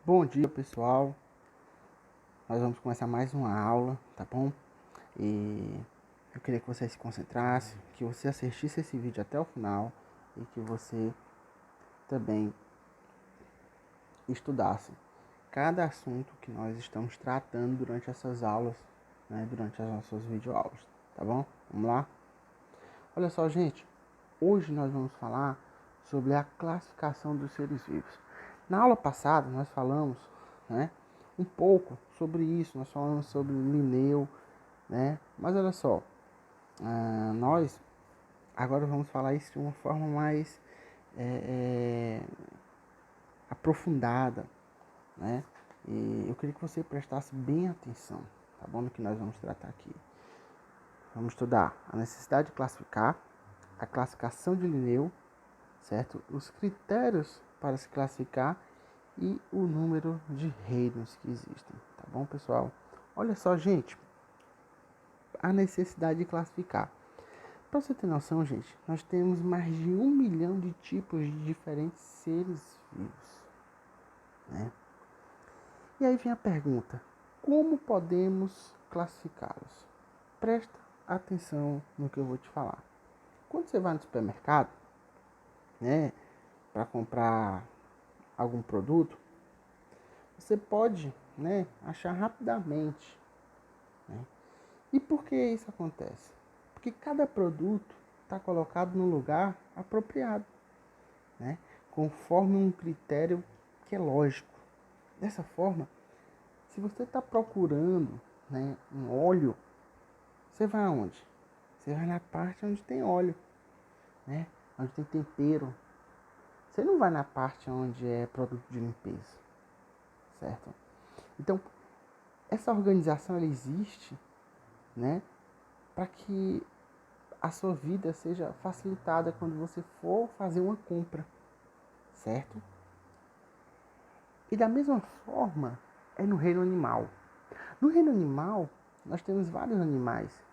Bom dia, pessoal. Nós vamos começar mais uma aula, tá bom? E eu queria que você se concentrasse, que você assistisse esse vídeo até o final e que você também estudasse cada assunto que nós estamos tratando durante essas aulas, né? Durante as nossas videoaulas, tá bom? Vamos lá? Olha só, gente. Hoje nós vamos falar sobre a classificação dos seres vivos. Na aula passada nós falamos, né, um pouco sobre isso, nós falamos sobre Linneu, né? Mas olha só, nós agora vamos falar isso de uma forma mais é, é, aprofundada, né? E eu queria que você prestasse bem atenção, tá bom? No que nós vamos tratar aqui. Vamos estudar a necessidade de classificar, a classificação de Linneu, certo? Os critérios para se classificar e o número de reinos que existem, tá bom, pessoal? Olha só, gente, a necessidade de classificar. Para você ter noção, gente, nós temos mais de 1 milhão de tipos de diferentes seres vivos, né? E aí vem a pergunta: como podemos classificá-los? Presta atenção no que eu vou te falar. Quando você vai no supermercado, né, para comprar algum produto, você pode, né, achar rapidamente, né? E por que isso acontece? Porque cada produto está colocado no lugar apropriado, né, conforme um critério que é lógico. Dessa forma, se você está procurando, né, um óleo, você vai aonde? Você vai na parte onde tem óleo, né, onde tem tempero. Você não vai na parte onde é produto de limpeza, certo? Então, essa organização ela existe, né, para que a sua vida seja facilitada quando você for fazer uma compra, certo? E da mesma forma é no reino animal. No reino animal, nós temos vários animais,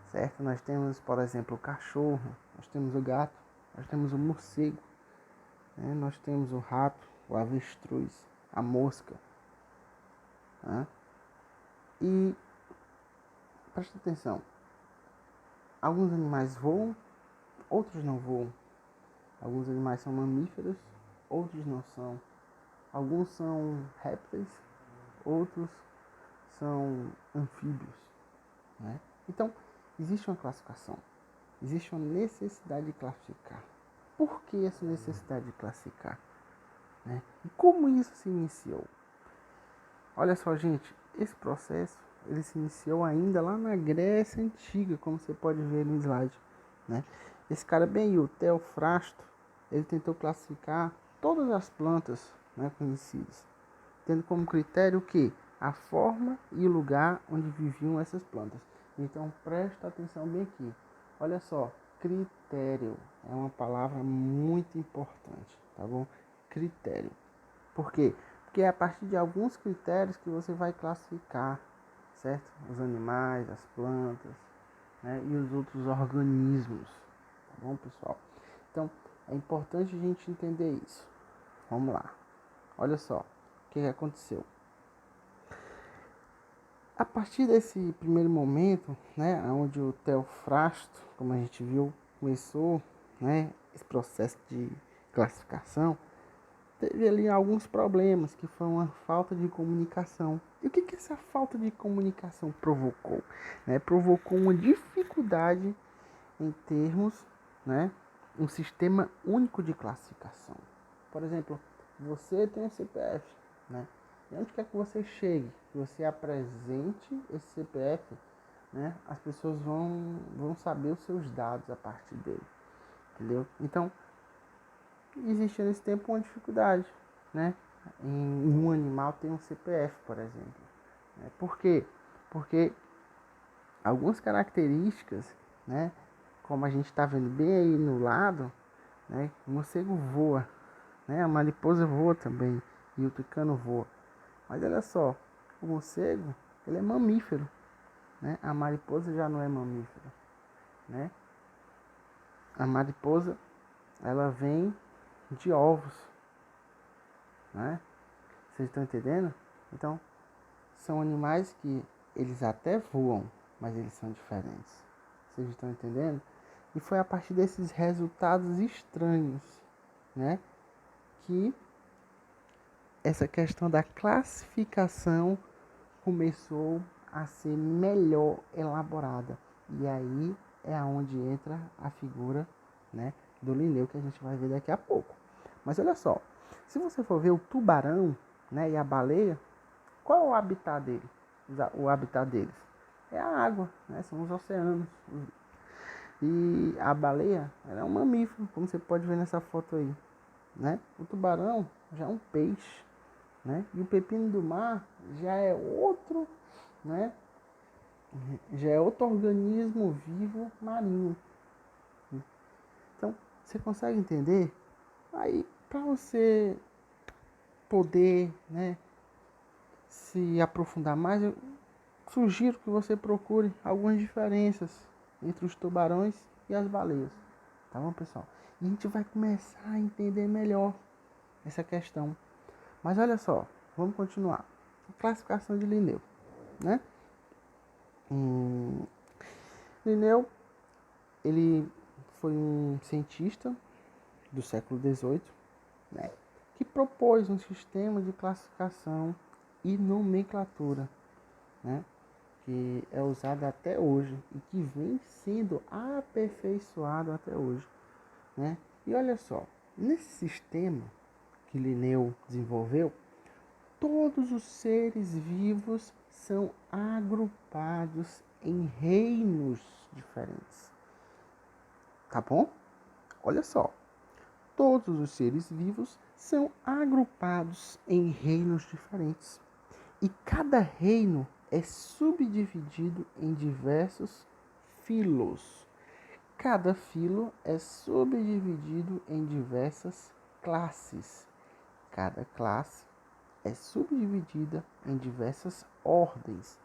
certo? Nós temos, por exemplo, o cachorro, nós temos o gato, nós temos o morcego, né? Nós temos o rato, o avestruz, a mosca, né? E presta atenção, alguns animais voam, outros não voam. Alguns animais são mamíferos, outros não são. Alguns são répteis, outros são anfíbios, né? Então, existe uma classificação, existe uma necessidade de classificar. Por que essa necessidade de classificar, né? E como isso se iniciou? Olha só, gente, esse processo ele se iniciou ainda lá na Grécia Antiga, como você pode ver no slide, né? Esse cara bem aí, o Teofrasto, ele tentou classificar todas as plantas, né, conhecidas, tendo como critério o quê? A forma e o lugar onde viviam essas plantas. Então presta atenção bem aqui. Olha só, critério é uma palavra muito importante, tá bom? Critério. Por quê? Porque é a partir de alguns critérios que você vai classificar, certo? Os animais, as plantas, né? E os outros organismos, tá bom, pessoal? Então é importante a gente entender isso. Vamos lá. Olha só, o que aconteceu. A partir desse primeiro momento, né, onde o Teofrasto, como a gente viu, começou, né, esse processo de classificação, teve ali alguns problemas, que foi uma falta de comunicação. E o que essa falta de comunicação provocou? Né, provocou uma dificuldade em termos, né, um sistema único de classificação. Por exemplo, você tem um CPF, né? E onde quer que você chegue, que você apresente esse CPF, né? As pessoas vão saber os seus dados a partir dele, entendeu? Então, existe nesse tempo uma dificuldade, né? Em um animal tem um CPF, por exemplo. Né? Por quê? Porque algumas características, né? Como a gente está vendo bem aí no lado, né? O morcego voa, né? A mariposa voa também e o tucano voa. Mas olha só, o morcego ele é mamífero, né? A mariposa já não é mamífera, né? A mariposa ela vem de ovos, né? Vocês estão entendendo? Então, são animais que eles até voam, mas eles são diferentes. Vocês estão entendendo? E foi a partir desses resultados estranhos, né, que essa questão da classificação começou a ser melhor elaborada. E aí é aonde entra a figura, né, do Linneu, que a gente vai ver daqui a pouco. Mas olha só, se você for ver o tubarão, né, e a baleia, qual é o habitat dele? O habitat deles é a água, né, são os oceanos. E a baleia, ela é um mamífero, como você pode ver nessa foto aí, né? O tubarão já é um peixe, né? E o pepino do mar já é outro, né? Já é outro organismo vivo marinho. Então, você consegue entender? Aí, para você poder, né, se aprofundar mais, eu sugiro que você procure algumas diferenças entre os tubarões e as baleias. Tá bom, pessoal? E a gente vai começar a entender melhor essa questão. Mas olha só, vamos continuar. Classificação de Linneu, né? Linneu, ele foi um cientista do século XVIII, né, que propôs um sistema de classificação e nomenclatura, né, que é usado até hoje e que vem sendo aperfeiçoado até hoje, né? E olha só, nesse sistema que Linneu desenvolveu, todos os seres vivos são agrupados em reinos diferentes. Tá bom? Olha só. Todos os seres vivos são agrupados em reinos diferentes. E cada reino é subdividido em diversos filos. Cada filo é subdividido em diversas classes. Cada classe é subdividida em diversas ordens.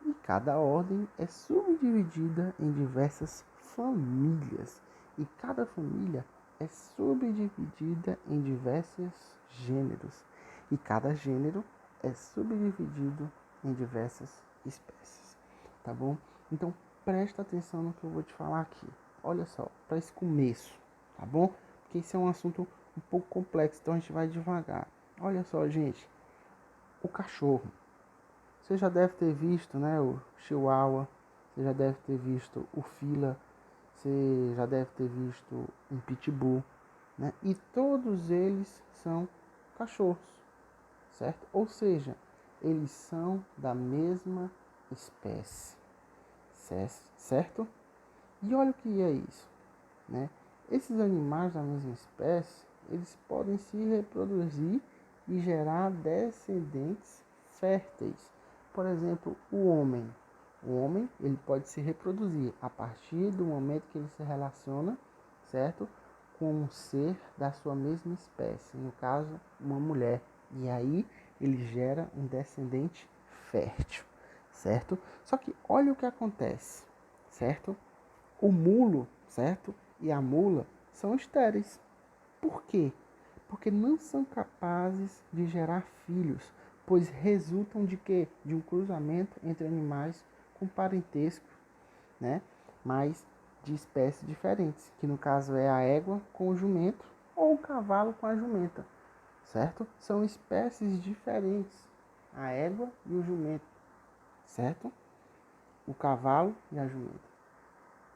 E cada ordem é subdividida em diversas famílias. E cada família é subdividida em diversos gêneros. E cada gênero é subdividido em diversas espécies. Tá bom? Então, presta atenção no que eu vou te falar aqui. Olha só, para esse começo, tá bom? Porque esse é um assunto um pouco complexo, então a gente vai devagar. Olha só, gente. O cachorro. Você já deve ter visto, né, o Chihuahua. Você já deve ter visto o Fila. Você já deve ter visto um Pitbull, né? E todos eles são cachorros, certo? Ou seja, eles são da mesma espécie, certo? E olha o que é isso, né? Esses animais da mesma espécie, eles podem se reproduzir e gerar descendentes férteis. Por exemplo, o homem. O homem, ele pode se reproduzir a partir do momento que ele se relaciona, certo? Com um ser da sua mesma espécie, no caso, uma mulher. E aí ele gera um descendente fértil, certo? Só que olha o que acontece, certo? O mulo, certo? E a mula são estéreis. Por quê? Porque não são capazes de gerar filhos, pois resultam de quê? De um cruzamento entre animais com parentesco, né? Mas de espécies diferentes, que no caso é a égua com o jumento ou o cavalo com a jumenta, certo? São espécies diferentes, a égua e o jumento, certo? O cavalo e a jumenta.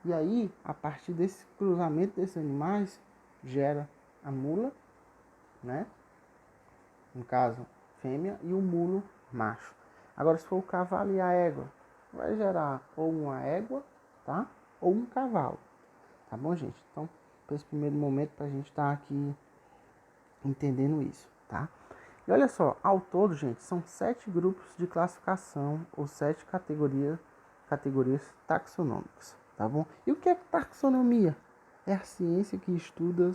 E aí, a partir desse cruzamento desses animais, gera a mula, né? No caso, fêmea, e o mulo, macho. Agora, se for o cavalo e a égua, vai gerar ou uma égua, tá? Ou um cavalo. Tá bom, gente? Então, para esse primeiro momento, para a gente estar aqui entendendo isso, tá? E olha só, ao todo, gente, são 7 grupos de classificação ou 7 categorias taxonômicas, tá bom? E o que é taxonomia? É a ciência que estuda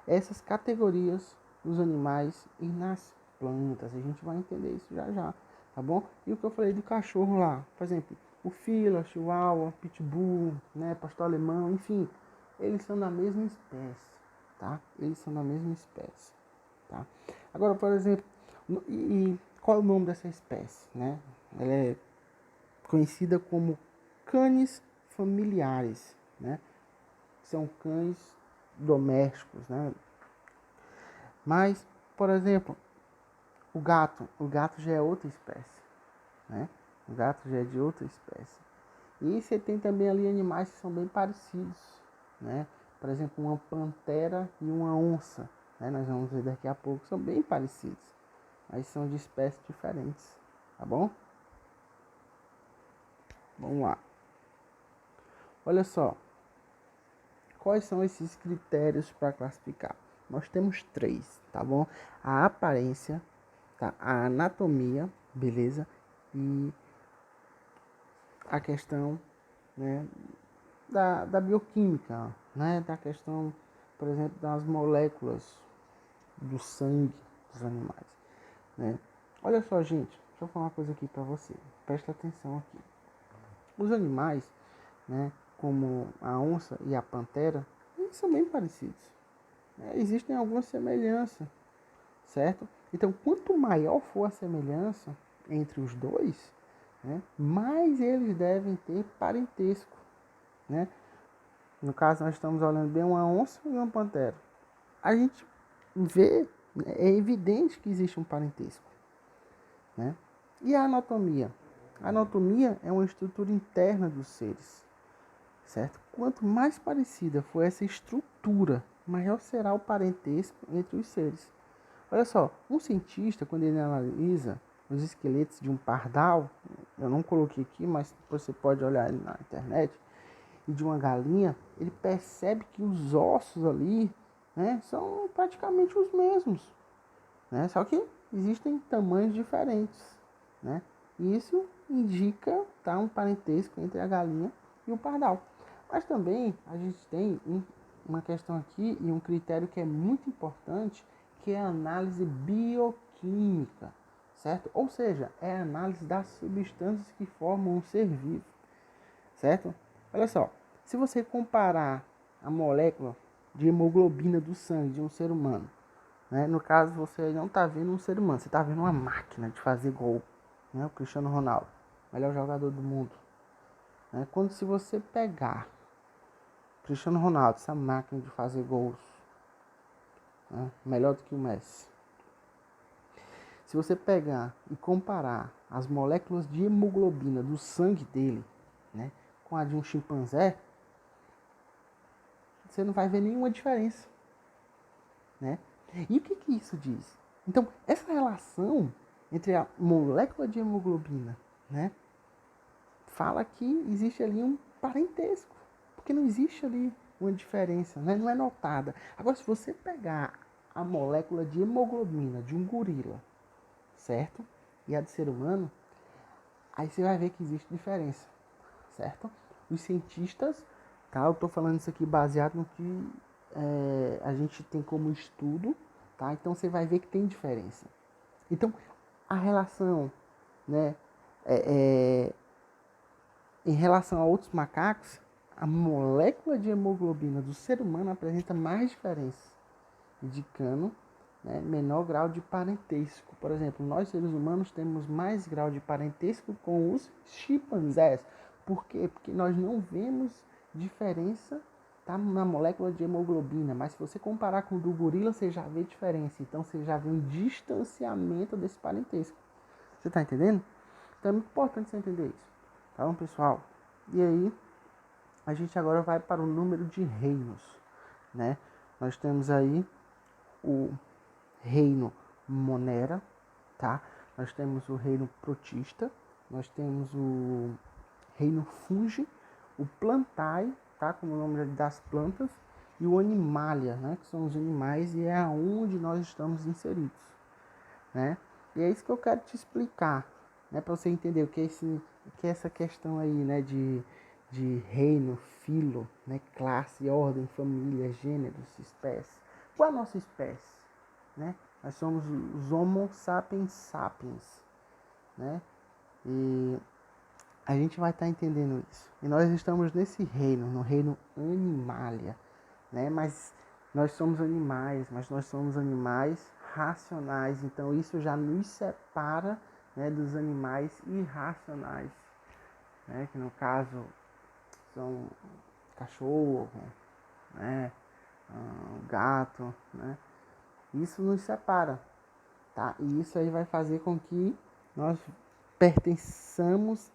essas categorias dos animais e nas plantas. A gente vai entender isso já já, tá bom? E o que eu falei do cachorro lá, por exemplo, o Fila, Chihuahua, Pitbull, né, Pastor Alemão, enfim, eles são da mesma espécie, tá? Eles são da mesma espécie, tá? Agora, por exemplo, E qual é o nome dessa espécie, né? Ela é conhecida como cães familiares, né? São cães domésticos, né? Mas, por exemplo, o gato já é outra espécie, né? O gato já é de outra espécie. E você tem também ali animais que são bem parecidos, né? Por exemplo, uma pantera e uma onça, né? Nós vamos ver daqui a pouco, são bem parecidos, mas são de espécies diferentes, tá bom? Vamos lá. Olha só, quais são esses critérios para classificar? Nós temos 3, tá bom? A aparência, tá? A anatomia, beleza? E a questão, né, da bioquímica, né? Da questão, por exemplo, das moléculas do sangue dos animais, né? Olha só, gente, deixa eu falar uma coisa aqui para você. Presta atenção aqui. Os animais, né, como a onça e a pantera, eles são bem parecidos, né? Existem algumas semelhanças, certo? Então, quanto maior for a semelhança entre os dois, né, mais eles devem ter parentesco, né? No caso, nós estamos olhando bem uma onça e uma pantera. A gente vê, né, é evidente que existe um parentesco, né? E a anatomia? A anatomia é uma estrutura interna dos seres, certo? Quanto mais parecida for essa estrutura, maior será o parentesco entre os seres. Olha só, um cientista, quando ele analisa os esqueletos de um pardal, eu não coloquei aqui, mas você pode olhar ele na internet, e de uma galinha, ele percebe que os ossos ali, né, são praticamente os mesmos, né? Só que existem tamanhos diferentes, né? E isso indica, tá, um parentesco entre a galinha e o pardal. Mas também a gente tem uma questão aqui e um critério que é muito importante, que é a análise bioquímica, certo? Ou seja, é a análise das substâncias que formam um ser vivo, certo? Olha só, se você comparar a molécula de hemoglobina do sangue de um ser humano, né? No caso, você não está vendo um ser humano, você está vendo uma máquina de fazer gol, né? O Cristiano Ronaldo, melhor jogador do mundo, né? Quando se você pegar Cristiano Ronaldo, essa máquina de fazer gols, né, melhor do que o Messi, se você pegar e comparar as moléculas de hemoglobina do sangue dele, né, com a de um chimpanzé, você não vai ver nenhuma diferença, né? E o que isso diz? Então, essa relação entre a molécula de hemoglobina, né, fala que existe ali um parentesco, porque não existe ali uma diferença, né? Não é notada. Agora, se você pegar a molécula de hemoglobina de um gorila, certo? E a de ser humano, aí você vai ver que existe diferença, certo? Os cientistas, tá? Eu tô falando isso aqui baseado no que a gente tem como estudo, tá? Então você vai ver que tem diferença. Então, a relação, né, em relação a outros macacos, a molécula de hemoglobina do ser humano apresenta mais diferença, indicando, né, menor grau de parentesco. Por exemplo, nós seres humanos temos mais grau de parentesco com os chimpanzés. Por quê? Porque nós não vemos diferença, tá, na molécula de hemoglobina, mas se você comparar com o do gorila, você já vê diferença. Então você já vê um distanciamento desse parentesco. Você está entendendo? Então é muito importante você entender isso. Tá bom, pessoal? E aí, a gente agora vai para o número de reinos, né? Nós temos aí o reino Monera, tá? Nós temos o reino Protista, nós temos o reino Fungi, o Plantae, tá? Como o nome das plantas, e o Animalia, né? Que são os animais e é aonde nós estamos inseridos, né? E é isso que eu quero te explicar, né? Para você entender o que é essa questão aí, né? De reino, filo, né? Classe, ordem, família, gêneros, espécie. Qual é a nossa espécie, né? Nós somos os Homo sapiens sapiens, né? E a gente vai estar entendendo isso. E nós estamos nesse reino, no reino Animalia, né? Mas nós somos animais, mas nós somos animais racionais. Então isso já nos separa, né, dos animais irracionais, né, que no caso são cachorro, né, gato, né. Isso nos separa, tá? E isso aí vai fazer com que nós pertençamos,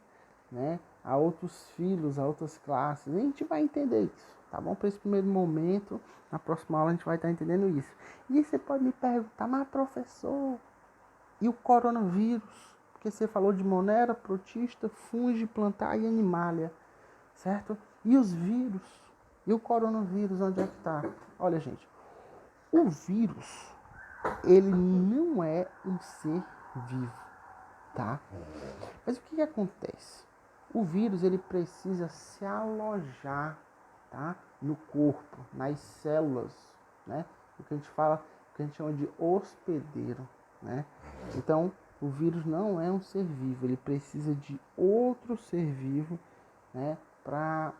né, a outros filhos, a outras classes. E a gente vai entender isso, tá bom? Para esse primeiro momento, na próxima aula a gente vai estar entendendo isso. E aí você pode me perguntar, mas professor, e o coronavírus? Porque você falou de Monera, protista, fungi, plantar e animalia, certo? E os vírus? E o coronavírus, onde é que está? Olha, gente, o vírus, ele não é um ser vivo, tá? Mas o que acontece? O vírus, ele precisa se alojar, tá, no corpo, nas células, né? O que a gente fala, o que a gente chama de hospedeiro, né? Então, o vírus não é um ser vivo, ele precisa de outro ser vivo, né, para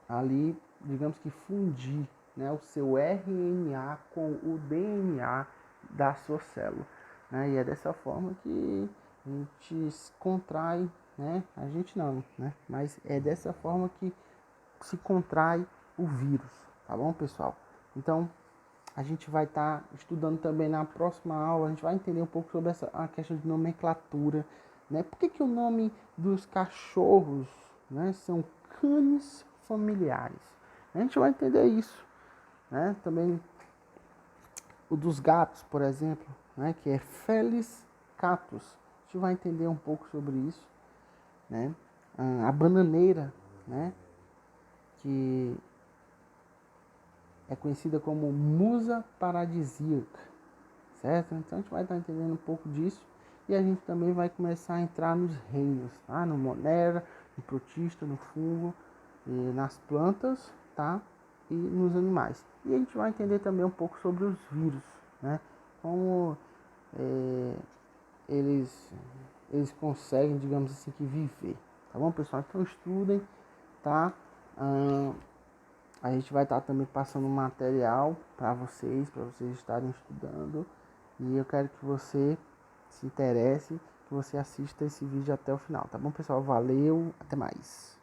ali, digamos que fundir, né, o seu RNA com o DNA da sua célula, né? E é dessa forma que a gente se contrai, né? A gente não, né? Mas é dessa forma que se contrai o vírus, tá bom, pessoal? Então, a gente vai estar estudando também na próxima aula, a gente vai entender um pouco sobre a questão de nomenclatura, né? Por que o nome dos cachorros, né, são cães familiares? A gente vai entender isso, né? Também o dos gatos, por exemplo, né, que é Felis catus. A gente vai entender um pouco sobre isso, né? A bananeira, né, que é conhecida como musa paradisíaca, certo? Então a gente vai estar entendendo um pouco disso e a gente também vai começar a entrar nos reinos, tá? No Monera, no protista, no fungo, nas plantas, tá? E nos animais. E a gente vai entender também um pouco sobre os vírus, né? Como eles, eles conseguem, digamos assim, que viver. Tá bom, pessoal? Então estudem, tá? A gente vai estar também passando material para vocês estarem estudando. E eu quero que você se interesse, que você assista esse vídeo até o final, tá bom, pessoal? Valeu, até mais.